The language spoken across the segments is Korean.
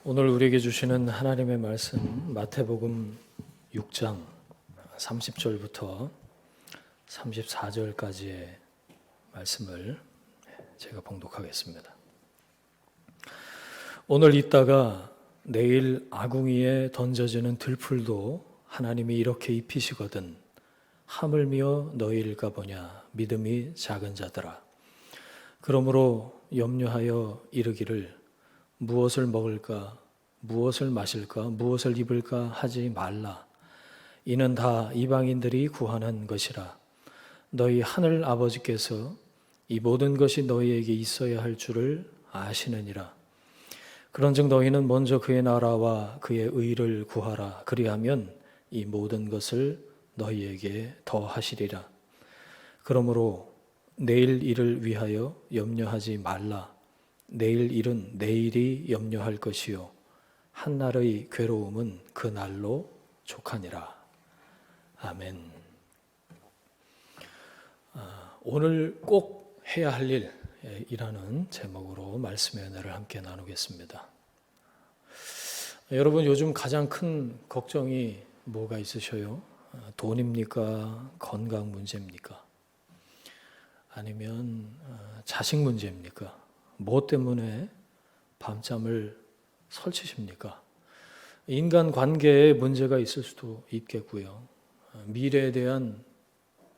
오늘 우리에게 주시는 하나님의 말씀 마태복음 6장 30절부터 34절까지의 말씀을 제가 봉독하겠습니다. 오늘 있다가 내일 아궁이에 던져지는 들풀도 하나님이 이렇게 입히시거든 하물며 너희일까 보냐 믿음이 작은 자들아. 그러므로 염려하여 이르기를 무엇을 먹을까, 무엇을 마실까, 무엇을 입을까 하지 말라. 이는 다 이방인들이 구하는 것이라. 너희 하늘 아버지께서 이 모든 것이 너희에게 있어야 할 줄을 아시느니라. 그런즉 너희는 먼저 그의 나라와 그의 의를 구하라. 그리하면 이 모든 것을 너희에게 더하시리라. 그러므로 내일 일을 위하여 염려하지 말라. 내일 일은 내일이 염려할 것이요 한날의 괴로움은 그 날로 족하니라. 아멘. 오늘 꼭 해야 할 일이라는 제목으로 말씀의 은혜를 함께 나누겠습니다. 여러분, 요즘 가장 큰 걱정이 뭐가 있으셔요? 돈입니까? 건강 문제입니까? 아니면 자식 문제입니까? 뭐 때문에 밤잠을 설치십니까? 인간 관계에 문제가 있을 수도 있겠고요. 미래에 대한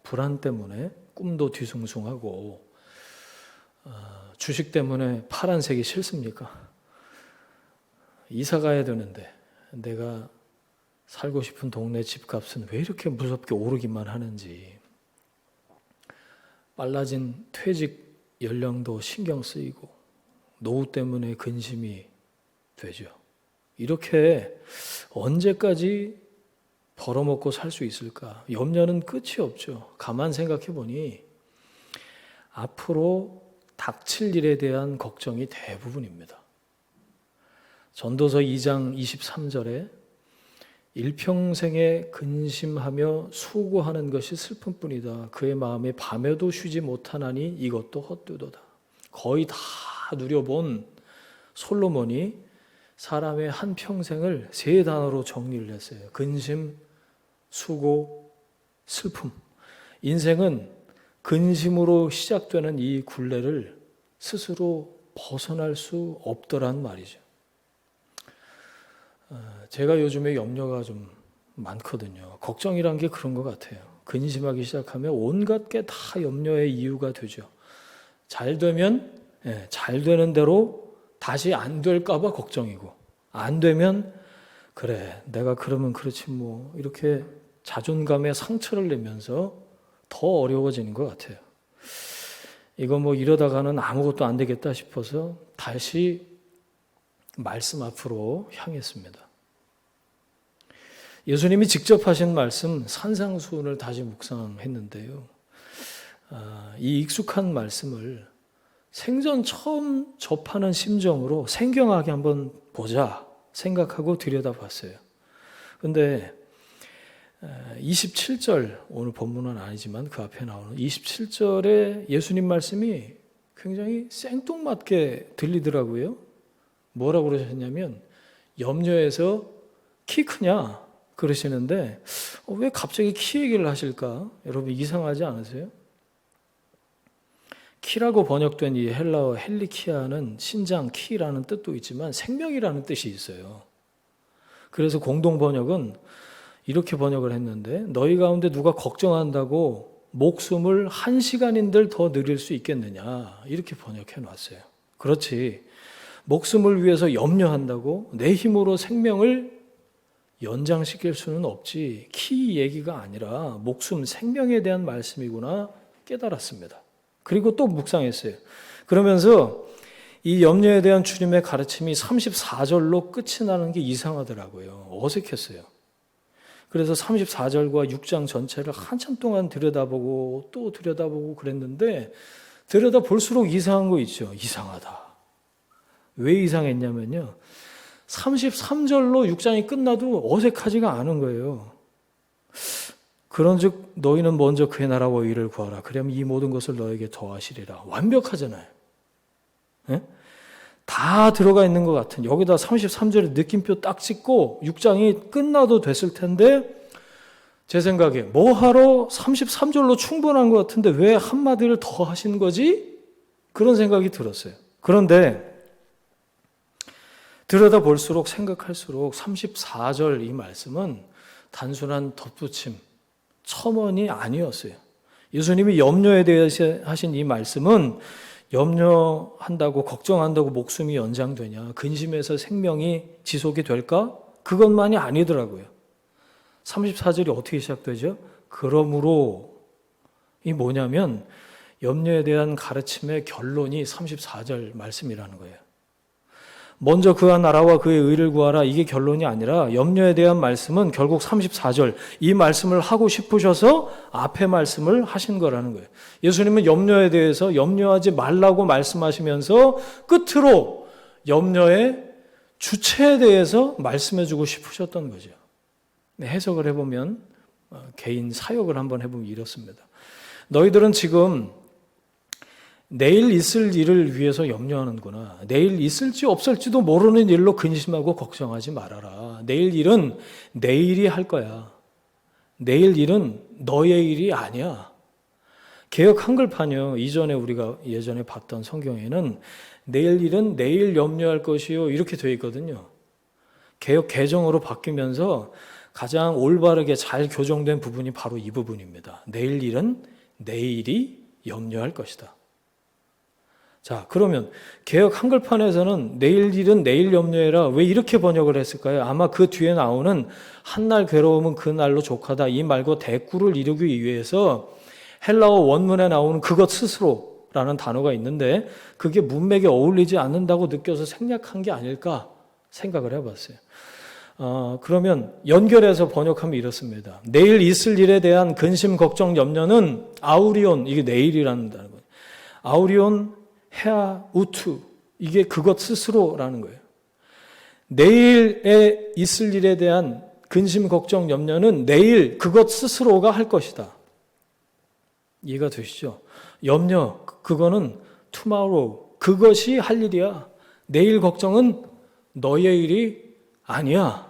불안 때문에 꿈도 뒤숭숭하고, 주식 때문에 파란색이 싫습니까? 이사 가야 되는데 내가 살고 싶은 동네 집값은 왜 이렇게 무섭게 오르기만 하는지, 빨라진 퇴직 연령도 신경 쓰이고 노후 때문에 근심이 되죠. 이렇게 언제까지 벌어먹고 살 수 있을까? 염려는 끝이 없죠. 가만 생각해 보니 앞으로 닥칠 일에 대한 걱정이 대부분입니다. 전도서 2장 23절에 일평생에 근심하며 수고하는 것이 슬픔뿐이다. 그의 마음에 밤에도 쉬지 못하나니 이것도 헛되도다. 거의 다 누려본 솔로몬이 사람의 한 평생을 세 단어로 정리를 했어요. 근심, 수고, 슬픔. 인생은 근심으로 시작되는 이 굴레를 스스로 벗어날 수 없더란 말이죠. 제가 요즘에 염려가 좀 많거든요. 걱정이란 게 그런 것 같아요. 근심하기 시작하면 온갖 게 다 염려의 이유가 되죠. 잘 되면 잘 되는 대로 다시 안 될까 봐 걱정이고, 안 되면 그래 내가 그러면 그렇지 뭐, 이렇게 자존감에 상처를 내면서 더 어려워지는 것 같아요. 이거 뭐 이러다가는 아무것도 안 되겠다 싶어서 다시 말씀 앞으로 향했습니다. 예수님이 직접 하신 말씀 산상수훈을 다시 묵상했는데요. 이 익숙한 말씀을 생전 처음 접하는 심정으로 생경하게 한번 보자 생각하고 들여다봤어요. 그런데 27절, 오늘 본문은 아니지만 그 앞에 나오는 27절에 예수님 말씀이 굉장히 생뚱맞게 들리더라고요. 뭐라고 그러셨냐면 염려해서 키 크냐 그러시는데 왜 갑자기 키 얘기를 하실까? 여러분 이상하지 않으세요? 키라고 번역된 이 헬라어 헬리키아는 신장, 키라는 뜻도 있지만 생명이라는 뜻이 있어요. 그래서 공동 번역은 이렇게 번역을 했는데, 너희 가운데 누가 걱정한다고 목숨을 1시간인들 더 늘릴 수 있겠느냐, 이렇게 번역해 놨어요. 그렇지, 목숨을 위해서 염려한다고 내 힘으로 생명을 연장시킬 수는 없지, 키 얘기가 아니라 목숨, 생명에 대한 말씀이구나 깨달았습니다. 그리고 또 묵상했어요. 그러면서 이 염려에 대한 주님의 가르침이 34절로 끝이 나는 게 이상하더라고요. 어색했어요. 그래서 34절과 6장 전체를 한참 동안 들여다보고 또 들여다보고 그랬는데, 들여다볼수록 이상한 거 있죠. 이상하다. 왜 이상했냐면요, 33절로 6장이 끝나도 어색하지가 않은 거예요. 그런즉 너희는 먼저 그의 나라와 의를 구하라. 그러면 이 모든 것을 너에게 더하시리라. 완벽하잖아요. 네? 다 들어가 있는 것 같은, 여기다 33절에 느낌표 딱 찍고 6장이 끝나도 됐을 텐데, 제 생각에 뭐하러 33절로 충분한 것 같은데 왜 한마디를 더 하신 거지? 그런 생각이 들었어요. 그런데 들여다볼수록 생각할수록 34절 이 말씀은 단순한 덧붙임, 첨언이 아니었어요. 예수님이 염려에 대해서 하신 이 말씀은 염려한다고 걱정한다고 목숨이 연장되냐, 근심해서 생명이 지속이 될까? 그것만이 아니더라고요. 34절이 어떻게 시작되죠? 그러므로 이 뭐냐면 염려에 대한 가르침의 결론이 34절 말씀이라는 거예요. 먼저 그와 나라와 그의 의를 구하라, 이게 결론이 아니라 염려에 대한 말씀은 결국 34절 이 말씀을 하고 싶으셔서 앞에 말씀을 하신 거라는 거예요. 예수님은 염려에 대해서 염려하지 말라고 말씀하시면서 끝으로 염려의 주체에 대해서 말씀해 주고 싶으셨던 거죠. 해석을 해보면, 개인 사역을 한번 해보면 이렇습니다. 너희들은 지금 내일 있을 일을 위해서 염려하는구나. 내일 있을지 없을지도 모르는 일로 근심하고 걱정하지 말아라. 내일 일은 내일이 할 거야. 내일 일은 너의 일이 아니야. 개역 한글판이요. 이전에 우리가 예전에 봤던 성경에는 내일 일은 내일 염려할 것이요, 이렇게 되어 있거든요. 개역 개정으로 바뀌면서 가장 올바르게 잘 교정된 부분이 바로 이 부분입니다. 내일 일은 내일이 염려할 것이다. 자, 그러면 개역 한글판에서는 내일 일은 내일 염려해라, 왜 이렇게 번역을 했을까요? 아마 그 뒤에 나오는 한날 괴로움은 그날로 족하다, 이 말고 대꾸를 이루기 위해서 헬라어 원문에 나오는 그것 스스로라는 단어가 있는데 그게 문맥에 어울리지 않는다고 느껴서 생략한 게 아닐까 생각을 해봤어요. 그러면 연결해서 번역하면 이렇습니다. 내일 있을 일에 대한 근심, 걱정, 염려는 아우리온, 이게 내일이라는 단어예요. 아우리온 헤아 우투, 이게 그것 스스로라는 거예요. 내일에 있을 일에 대한 근심, 걱정, 염려는 내일 그것 스스로가 할 것이다. 이해가 되시죠? 염려, 그거는 tomorrow, 그것이 할 일이야. 내일 걱정은 너의 일이 아니야.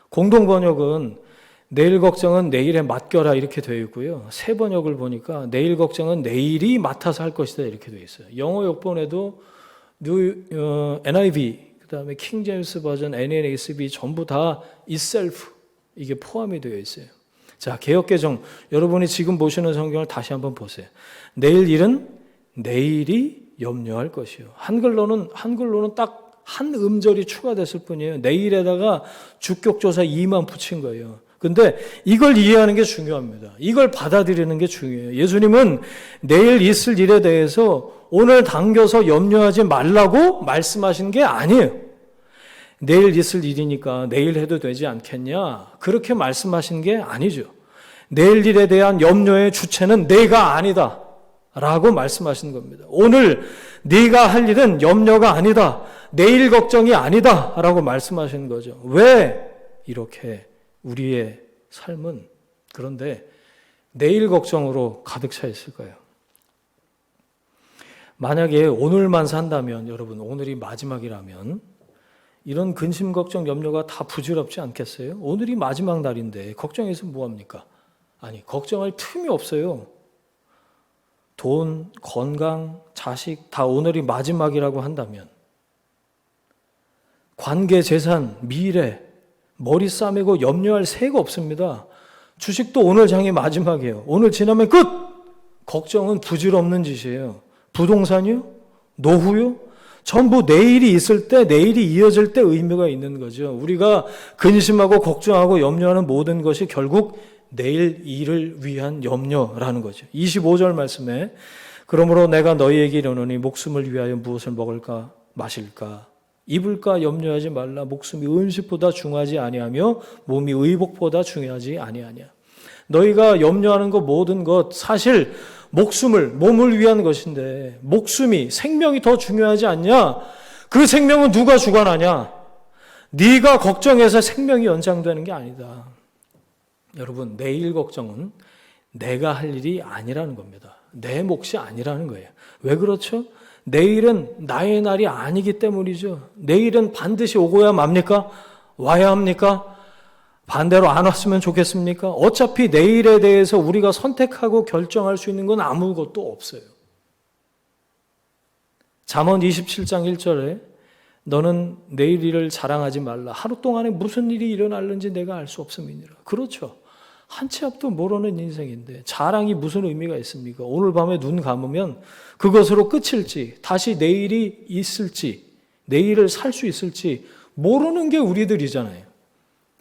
공동 번역은 내일 걱정은 내일에 맡겨라, 이렇게 되어 있고요. 새 번역을 보니까 내일 걱정은 내일이 맡아서 할 것이다, 이렇게 되어 있어요. 영어 역본에도 NIV, 그다음에 킹 제임스 버전, NASB 전부 다 itself, 이게 포함이 되어 있어요. 자, 개역개정, 여러분이 지금 보시는 성경을 다시 한번 보세요. 내일 일은 내일이 염려할 것이요. 한글로는 딱 한 음절이 추가됐을 뿐이에요. 내일에다가 주격조사 2만 붙인 거예요. 근데 이걸 이해하는 게 중요합니다. 이걸 받아들이는 게 중요해요. 예수님은 내일 있을 일에 대해서 오늘 당겨서 염려하지 말라고 말씀하신 게 아니에요. 내일 있을 일이니까 내일 해도 되지 않겠냐, 그렇게 말씀하신 게 아니죠. 내일 일에 대한 염려의 주체는 내가 아니다 라고 말씀하신 겁니다. 오늘 네가 할 일은 염려가 아니다, 내일 걱정이 아니다 라고 말씀하시는 거죠. 왜 이렇게 우리의 삶은 그런데 내일 걱정으로 가득 차 있을까요? 만약에 오늘만 산다면, 여러분, 오늘이 마지막이라면 이런 근심, 걱정, 염려가 다 부질없지 않겠어요? 오늘이 마지막 날인데 걱정해서 뭐합니까? 아니, 걱정할 틈이 없어요. 돈, 건강, 자식 다 오늘이 마지막이라고 한다면, 관계, 재산, 미래, 머리 싸매고 염려할 새가 없습니다. 주식도 오늘 장이 마지막이에요. 오늘 지나면 끝! 걱정은 부질없는 짓이에요. 부동산이요? 노후요? 전부 내일이 있을 때, 내일이 이어질 때 의미가 있는 거죠. 우리가 근심하고 걱정하고 염려하는 모든 것이 결국 내일 일을 위한 염려라는 거죠. 25절 말씀에 그러므로 내가 너희에게 이르노니 목숨을 위하여 무엇을 먹을까 마실까 입을까 염려하지 말라. 목숨이 음식보다 중하지 아니하며 몸이 의복보다 중요하지 아니하냐. 너희가 염려하는 것 모든 것 사실 몸을 위한 것인데 목숨이, 생명이 더 중요하지 않냐? 그 생명은 누가 주관하냐? 네가 걱정해서 생명이 연장되는 게 아니다. 여러분, 내일 걱정은 내가 할 일이 아니라는 겁니다. 내 몫이 아니라는 거예요. 왜 그렇죠? 내일은 나의 날이 아니기 때문이죠. 내일은 반드시 오고야 맙니까? 와야 합니까? 반대로 안 왔으면 좋겠습니까? 어차피 내일에 대해서 우리가 선택하고 결정할 수 있는 건 아무것도 없어요. 잠언 27장 1절에 너는 내일 일을 자랑하지 말라. 하루 동안에 무슨 일이 일어날는지 내가 알 수 없음이니라. 그렇죠. 한 치 앞도 모르는 인생인데 자랑이 무슨 의미가 있습니까? 오늘 밤에 눈 감으면 그것으로 끝일지, 다시 내일이 있을지, 내일을 살 수 있을지 모르는 게 우리들이잖아요.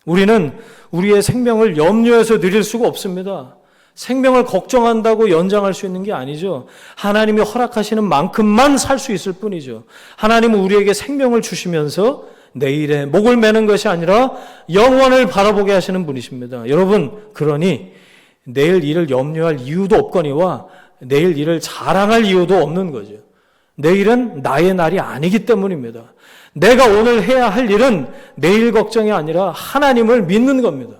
우리는 우리의 생명을 염려해서 누릴 수가 없습니다. 생명을 걱정한다고 연장할 수 있는 게 아니죠. 하나님이 허락하시는 만큼만 살 수 있을 뿐이죠. 하나님은 우리에게 생명을 주시면서 내일에 목을 매는 것이 아니라 영원을 바라보게 하시는 분이십니다. 여러분, 그러니 내일 일을 염려할 이유도 없거니와 내일 일을 자랑할 이유도 없는 거죠. 내일은 나의 날이 아니기 때문입니다. 내가 오늘 해야 할 일은 내일 걱정이 아니라 하나님을 믿는 겁니다.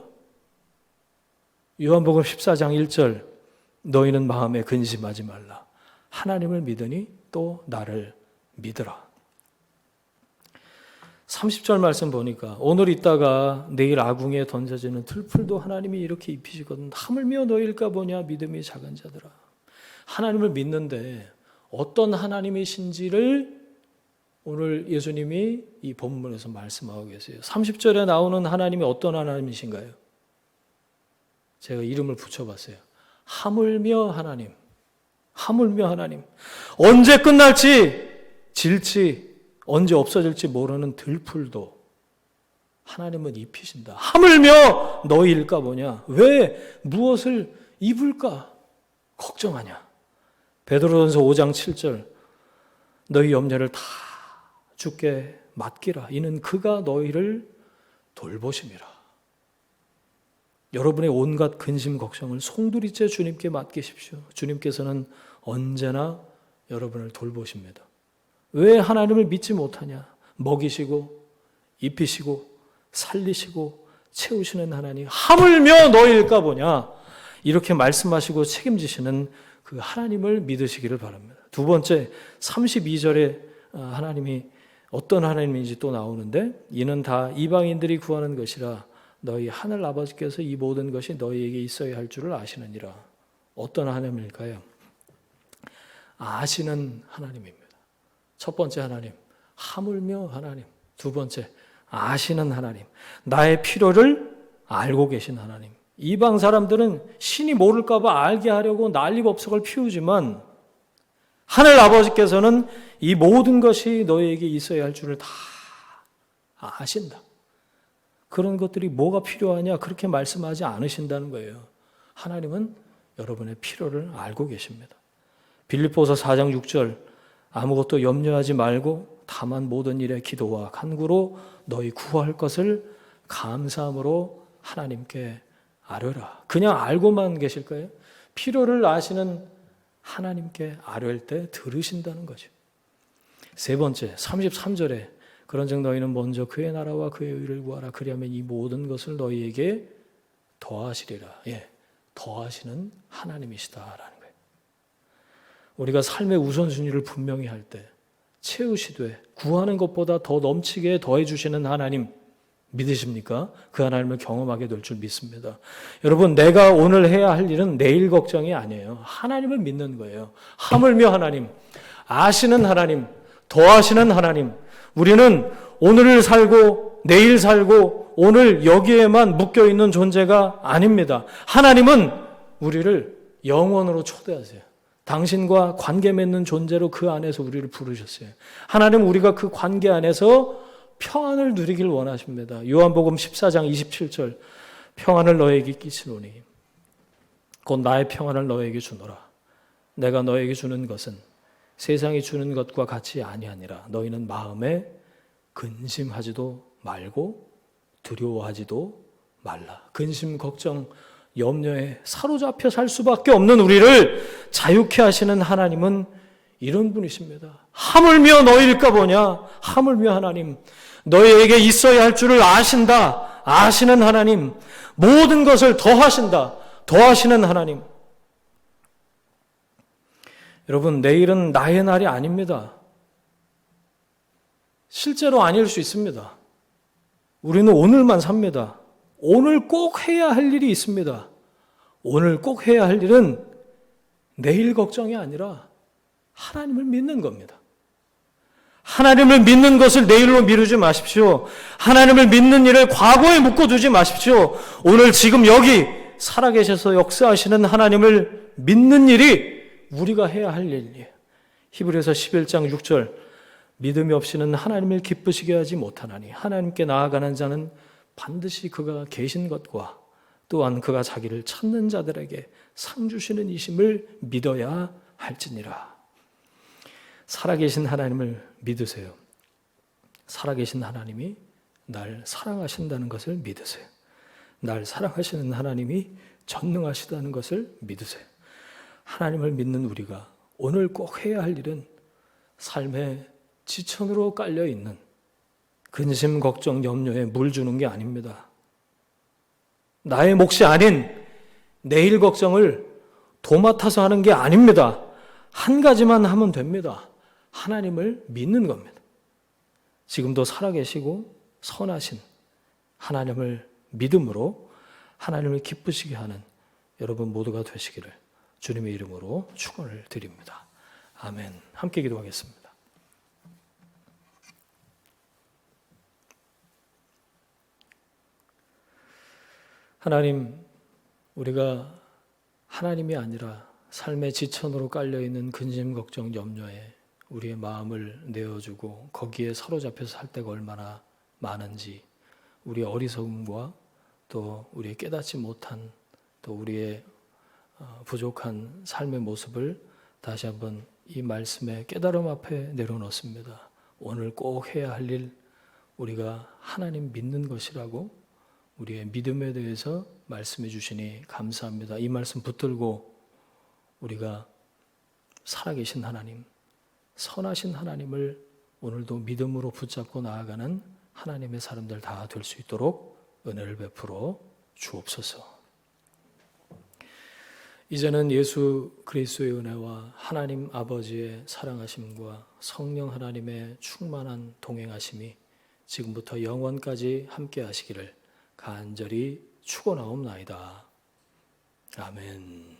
요한복음 14장 1절 너희는 마음에 근심하지 말라. 하나님을 믿으니 또 나를 믿으라. 30절 말씀 보니까 오늘 있다가 내일 아궁이에 던져지는 들풀도 하나님이 이렇게 입히시거든. 하물며 너희일까 보냐 믿음이 작은 자들아. 하나님을 믿는데 어떤 하나님이신지를 오늘 예수님이 이 본문에서 말씀하고 계세요. 30절에 나오는 하나님이 어떤 하나님이신가요? 제가 이름을 붙여봤어요. 하물며 하나님. 하물며 하나님. 언제 끝날지, 질지, 언제 없어질지 모르는 들풀도 하나님은 입히신다. 하물며 너희일까 보냐. 왜 무엇을 입을까 걱정하냐. 베드로전서 5장 7절 너희 염려를 다 주께 맡기라. 이는 그가 너희를 돌보심이라. 여러분의 온갖 근심 걱정을 송두리째 주님께 맡기십시오. 주님께서는 언제나 여러분을 돌보십니다. 왜 하나님을 믿지 못하냐? 먹이시고 입히시고 살리시고 채우시는 하나님, 하물며 너희일까 보냐. 이렇게 말씀하시고 책임지시는 그 하나님을 믿으시기를 바랍니다. 두 번째, 32절에 하나님이 어떤 하나님인지 또 나오는데 이는 다 이방인들이 구하는 것이라 너희 하늘 아버지께서 이 모든 것이 너희에게 있어야 할 줄을 아시느니라. 어떤 하나님일까요? 아시는 하나님입니다. 첫 번째 하나님, 하물며 하나님. 두 번째, 아시는 하나님. 나의 필요를 알고 계신 하나님. 이방 사람들은 신이 모를까 봐 알게 하려고 난리법석을 피우지만 하늘 아버지께서는 이 모든 것이 너희에게 있어야 할 줄을 다 아신다. 그런 것들이 뭐가 필요하냐 그렇게 말씀하지 않으신다는 거예요. 하나님은 여러분의 필요를 알고 계십니다. 빌립보서 4장 6절 아무것도 염려하지 말고 다만 모든 일에 기도와 간구로 너희 구할 것을 감사함으로 하나님께 아뢰라. 그냥 알고만 계실까요? 필요를 아시는 하나님께 아뢰을 때 들으신다는 거죠. 세 번째, 33절에 그런즉 너희는 먼저 그의 나라와 그의 의를 구하라. 그리하면 이 모든 것을 너희에게 더하시리라. 예, 더하시는 하나님이시다라는 거예요. 우리가 삶의 우선순위를 분명히 할 때 채우시되 구하는 것보다 더 넘치게 더해주시는 하나님 믿으십니까? 그 하나님을 경험하게 될 줄 믿습니다. 여러분, 내가 오늘 해야 할 일은 내일 걱정이 아니에요. 하나님을 믿는 거예요. 하물며 하나님, 아시는 하나님, 더하시는 하나님. 우리는 오늘을 살고 내일 살고 오늘 여기에만 묶여있는 존재가 아닙니다. 하나님은 우리를 영원으로 초대하세요. 당신과 관계 맺는 존재로 그 안에서 우리를 부르셨어요. 하나님은 우리가 그 관계 안에서 평안을 누리길 원하십니다. 요한복음 14장 27절 평안을 너에게 끼치노니 곧 나의 평안을 너에게 주노라. 내가 너에게 주는 것은 세상이 주는 것과 같이 아니하니라. 너희는 마음에 근심하지도 말고 두려워하지도 말라. 근심, 걱정, 염려에 사로잡혀 살 수밖에 없는 우리를 자유케 하시는 하나님은 이런 분이십니다. 하물며 너희일까 보냐. 하물며 하나님, 너희에게 있어야 할 줄을 아신다. 아시는 하나님, 모든 것을 더하신다. 더하시는 하나님. 여러분, 내일은 나의 날이 아닙니다. 실제로 아닐 수 있습니다. 우리는 오늘만 삽니다. 오늘 꼭 해야 할 일이 있습니다. 오늘 꼭 해야 할 일은 내일 걱정이 아니라 하나님을 믿는 겁니다. 하나님을 믿는 것을 내일로 미루지 마십시오. 하나님을 믿는 일을 과거에 묶어두지 마십시오. 오늘 지금 여기 살아계셔서 역사하시는 하나님을 믿는 일이 우리가 해야 할 일이에요. 히브리서 11장 6절, 믿음이 없이는 하나님을 기쁘시게 하지 못하나니 하나님께 나아가는 자는 반드시 그가 계신 것과 또한 그가 자기를 찾는 자들에게 상 주시는 이심을 믿어야 할지니라. 살아계신 하나님을 믿으세요. 살아계신 하나님이 날 사랑하신다는 것을 믿으세요. 날 사랑하시는 하나님이 전능하시다는 것을 믿으세요. 하나님을 믿는 우리가 오늘 꼭 해야 할 일은 삶의 지천으로 깔려있는 근심, 걱정, 염려에 물 주는 게 아닙니다. 나의 몫이 아닌 내일 걱정을 도맡아서 하는 게 아닙니다. 한 가지만 하면 됩니다. 하나님을 믿는 겁니다. 지금도 살아계시고 선하신 하나님을 믿음으로 하나님을 기쁘시게 하는 여러분 모두가 되시기를 주님의 이름으로 축원을 드립니다. 아멘. 함께 기도하겠습니다. 하나님, 우리가 하나님이 아니라 삶의 지천으로 깔려있는 근심, 걱정, 염려에 우리의 마음을 내어주고 거기에 사로잡혀서 살 때가 얼마나 많은지, 우리의 어리석음과 또 우리의 깨닫지 못한 또 우리의 부족한 삶의 모습을 다시 한번 이 말씀의 깨달음 앞에 내려놓습니다. 오늘 꼭 해야 할 일, 우리가 하나님 믿는 것이라고 우리의 믿음에 대해서 말씀해 주시니 감사합니다. 이 말씀 붙들고 우리가 살아계신 하나님, 선하신 하나님을 오늘도 믿음으로 붙잡고 나아가는 하나님의 사람들 다 될 수 있도록 은혜를 베풀어 주옵소서. 이제는 예수 그리스도의 은혜와 하나님 아버지의 사랑하심과 성령 하나님의 충만한 동행하심이 지금부터 영원까지 함께 하시기를 간절히 축원하옵나이다. 아멘.